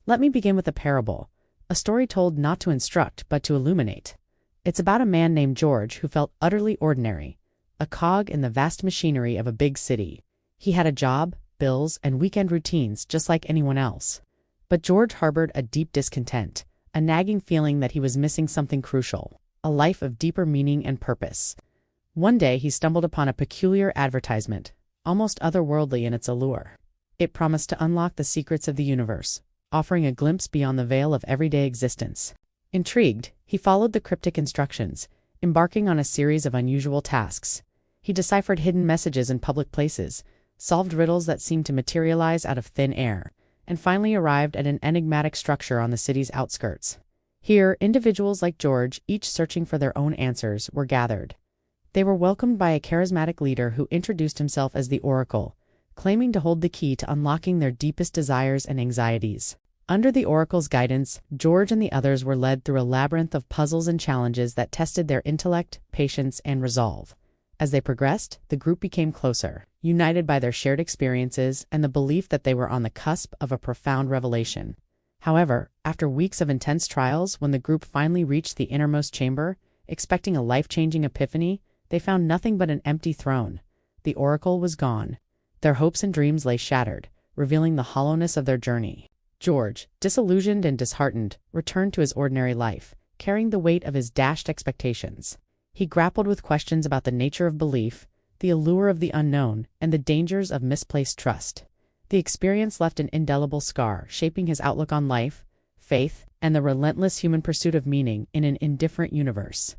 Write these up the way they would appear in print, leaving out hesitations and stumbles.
Let me begin with a parable, a story told not to instruct but to illuminate. It's about a man named George who felt utterly ordinary, a cog in the vast machinery of a big city. He had a job, bills, and weekend routines just like anyone else. But George harbored a deep discontent, a nagging feeling that he was missing something crucial, a life of deeper meaning and purpose. One day he stumbled upon a peculiar advertisement, almost otherworldly in its allure. It promised to unlock the secrets of the universe, offering a glimpse beyond the veil of everyday existence. Intrigued, he followed the cryptic instructions, embarking on a series of unusual tasks. He deciphered hidden messages in public places, solved riddles that seemed to materialize out of thin air, and finally arrived at an enigmatic structure on the city's outskirts. Here, individuals like George, each searching for their own answers, were gathered. They were welcomed by a charismatic leader who introduced himself as the Oracle, claiming to hold the key to unlocking their deepest desires and anxieties. Under the Oracle's guidance, George and the others were led through a labyrinth of puzzles and challenges that tested their intellect, patience, and resolve. As they progressed, the group became closer, united by their shared experiences and the belief that they were on the cusp of a profound revelation. However, after weeks of intense trials, when the group finally reached the innermost chamber, expecting a life-changing epiphany, they found nothing but an empty throne. The Oracle was gone. Their hopes and dreams lay shattered, revealing the hollowness of their journey. George, disillusioned and disheartened, returned to his ordinary life, carrying the weight of his dashed expectations. He grappled with questions about the nature of belief, the allure of the unknown, and the dangers of misplaced trust. The experience left an indelible scar, shaping his outlook on life, faith, and the relentless human pursuit of meaning in an indifferent universe.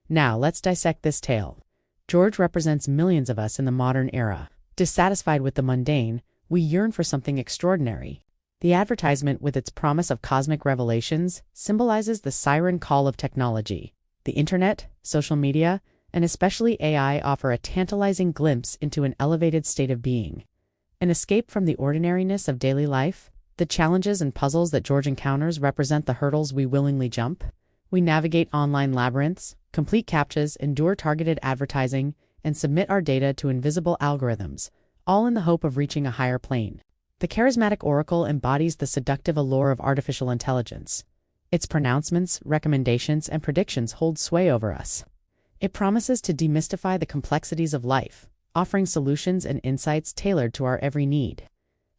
Now, let's dissect this tale. George represents millions of us in the modern era. Dissatisfied with the mundane, we yearn for something extraordinary. The advertisement, with its promise of cosmic revelations, symbolizes the siren call of technology. The internet, social media, and especially AI offer a tantalizing glimpse into an elevated state of being. An escape from the ordinariness of daily life, the challenges and puzzles that George encounters represent the hurdles we willingly jump. We navigate online labyrinths, complete CAPTCHAs, endure targeted advertising, and submit our data to invisible algorithms, all in the hope of reaching a higher plane. The charismatic Oracle embodies the seductive allure of artificial intelligence. Its pronouncements, recommendations, and predictions hold sway over us. It promises to demystify the complexities of life, offering solutions and insights tailored to our every need.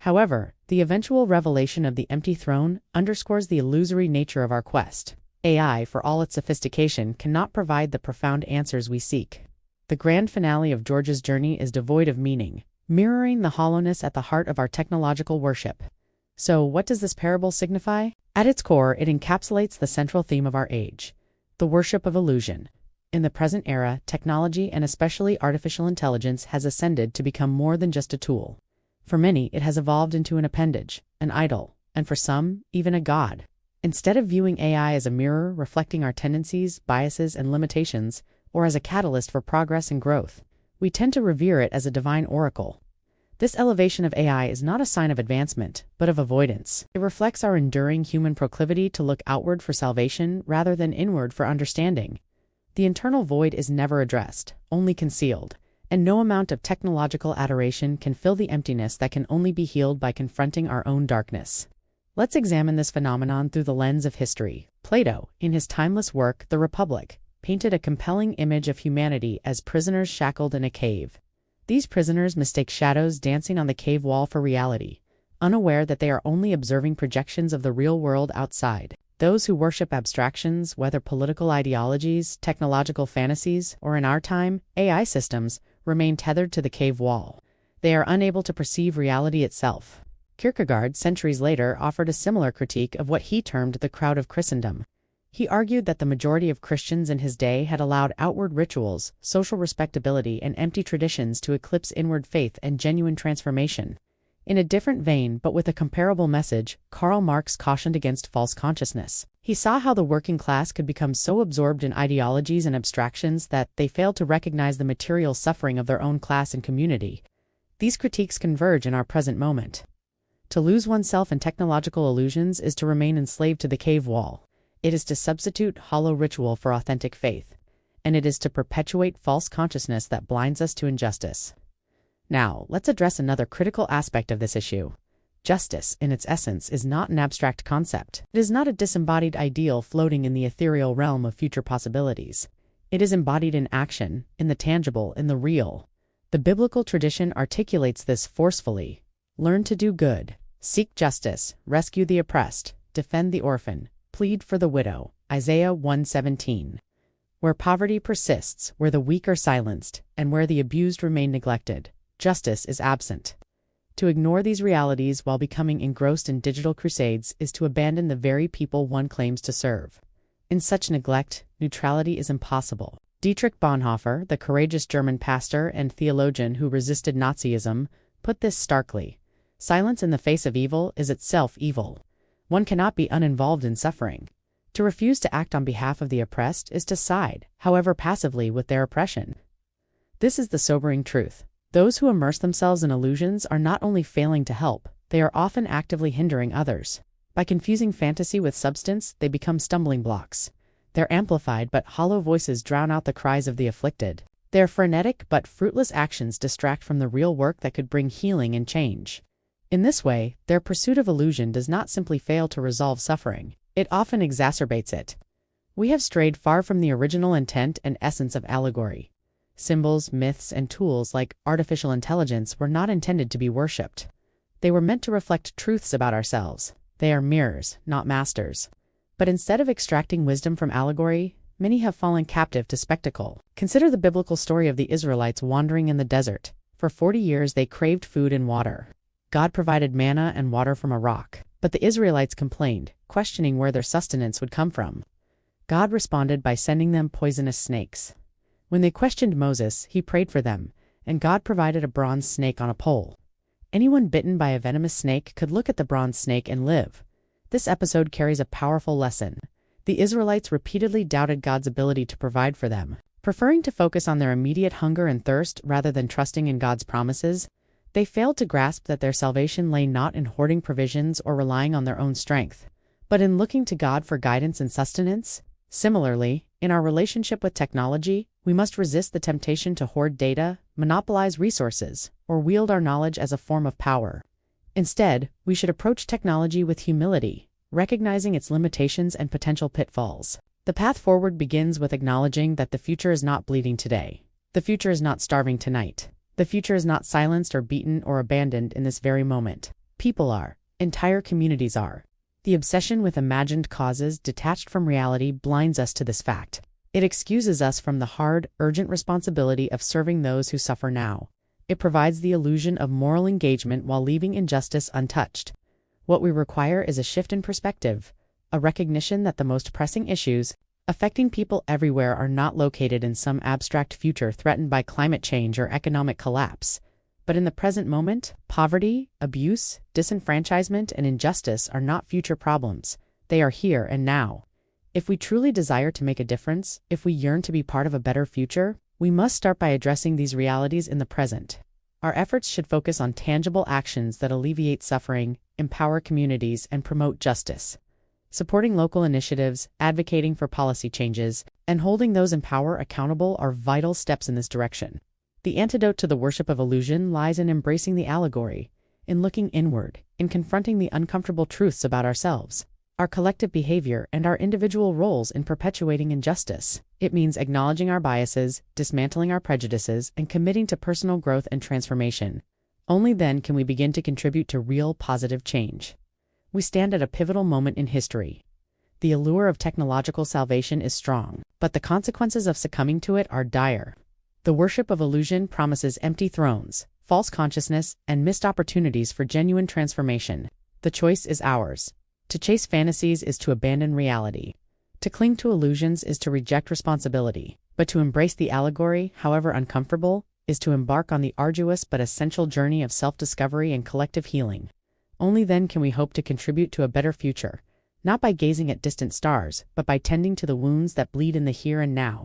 However, the eventual revelation of the empty throne underscores the illusory nature of our quest. AI, for all its sophistication, cannot provide the profound answers we seek. The grand finale of George's journey is devoid of meaning, mirroring the hollowness at the heart of our technological worship. So, what does this parable signify? At its core, it encapsulates the central theme of our age, the worship of illusion. In the present era, technology, and especially artificial intelligence, has ascended to become more than just a tool. For many, it has evolved into an appendage, an idol, and for some, even a god. Instead of viewing AI as a mirror reflecting our tendencies, biases, and limitations, or as a catalyst for progress and growth, we tend to revere it as a divine oracle. This elevation of AI is not a sign of advancement, but of avoidance. It reflects our enduring human proclivity to look outward for salvation rather than inward for understanding. The internal void is never addressed, only concealed, and no amount of technological adoration can fill the emptiness that can only be healed by confronting our own darkness. Let's examine this phenomenon through the lens of history. Plato, in his timeless work, The Republic, painted a compelling image of humanity as prisoners shackled in a cave. These prisoners mistake shadows dancing on the cave wall for reality, unaware that they are only observing projections of the real world outside. Those who worship abstractions, whether political ideologies, technological fantasies, or in our time, AI systems, remain tethered to the cave wall. They are unable to perceive reality itself. Kierkegaard, centuries later, offered a similar critique of what he termed the crowd of Christendom. He argued that the majority of Christians in his day had allowed outward rituals, social respectability, and empty traditions to eclipse inward faith and genuine transformation. In a different vein, but with a comparable message, Karl Marx cautioned against false consciousness. He saw how the working class could become so absorbed in ideologies and abstractions that they failed to recognize the material suffering of their own class and community. These critiques converge in our present moment. To lose oneself in technological illusions is to remain enslaved to the cave wall. It is to substitute hollow ritual for authentic faith, and it is to perpetuate false consciousness that blinds us to injustice. Now, let's address another critical aspect of this issue. Justice, in its essence, is not an abstract concept. It is not a disembodied ideal floating in the ethereal realm of future possibilities. It is embodied in action, in the tangible, in the real. The biblical tradition articulates this forcefully. Learn to do good, seek justice, rescue the oppressed, defend the orphan, plead for the widow. Isaiah 1:17. Where poverty persists, where the weak are silenced, and where the abused remain neglected, justice is absent. To ignore these realities while becoming engrossed in digital crusades is to abandon the very people one claims to serve. In such neglect, neutrality is impossible. Dietrich Bonhoeffer, the courageous German pastor and theologian who resisted Nazism, put this starkly: silence in the face of evil is itself evil. One cannot be uninvolved in suffering. To refuse to act on behalf of the oppressed is to side, however passively, with their oppression. This is the sobering truth. Those who immerse themselves in illusions are not only failing to help, they are often actively hindering others. By confusing fantasy with substance, they become stumbling blocks. Their amplified but hollow voices drown out the cries of the afflicted. Their frenetic but fruitless actions distract from the real work that could bring healing and change. In this way, their pursuit of illusion does not simply fail to resolve suffering, it often exacerbates it. We have strayed far from the original intent and essence of allegory. Symbols, myths, and tools like artificial intelligence were not intended to be worshipped. They were meant to reflect truths about ourselves. They are mirrors, not masters. But instead of extracting wisdom from allegory, many have fallen captive to spectacle. Consider the biblical story of the Israelites wandering in the desert. For 40 years they craved food and water. God provided manna and water from a rock. But the Israelites complained, questioning where their sustenance would come from. God responded by sending them poisonous snakes. When they questioned Moses, he prayed for them, and God provided a bronze snake on a pole. Anyone bitten by a venomous snake could look at the bronze snake and live. This episode carries a powerful lesson. The Israelites repeatedly doubted God's ability to provide for them. Preferring to focus on their immediate hunger and thirst rather than trusting in God's promises, they failed to grasp that their salvation lay not in hoarding provisions or relying on their own strength, but in looking to God for guidance and sustenance. Similarly, in our relationship with technology, we must resist the temptation to hoard data, monopolize resources, or wield our knowledge as a form of power. Instead, we should approach technology with humility, recognizing its limitations and potential pitfalls. The path forward begins with acknowledging that the future is not bleeding today. The future is not starving tonight. The future is not silenced or beaten or abandoned in this very moment. People are. Entire communities are. The obsession with imagined causes detached from reality blinds us to this fact. It excuses us from the hard, urgent responsibility of serving those who suffer now. It provides the illusion of moral engagement while leaving injustice untouched. What we require is a shift in perspective, a recognition that the most pressing issues affecting people everywhere are not located in some abstract future threatened by climate change or economic collapse. But in the present moment, poverty, abuse, disenfranchisement, and injustice are not future problems. They are here and now. If we truly desire to make a difference, if we yearn to be part of a better future, we must start by addressing these realities in the present. Our efforts should focus on tangible actions that alleviate suffering, empower communities, and promote justice. Supporting local initiatives, advocating for policy changes, and holding those in power accountable are vital steps in this direction. The antidote to the worship of illusion lies in embracing the allegory, in looking inward, in confronting the uncomfortable truths about ourselves, our collective behavior, and our individual roles in perpetuating injustice. It means acknowledging our biases, dismantling our prejudices, and committing to personal growth and transformation. Only then can we begin to contribute to real positive change. We stand at a pivotal moment in history. The allure of technological salvation is strong, but the consequences of succumbing to it are dire. The worship of illusion promises empty thrones, false consciousness, and missed opportunities for genuine transformation. The choice is ours. To chase fantasies is to abandon reality. To cling to illusions is to reject responsibility. But to embrace the allegory, however uncomfortable, is to embark on the arduous but essential journey of self-discovery and collective healing. Only then can we hope to contribute to a better future, not by gazing at distant stars, but by tending to the wounds that bleed in the here and now.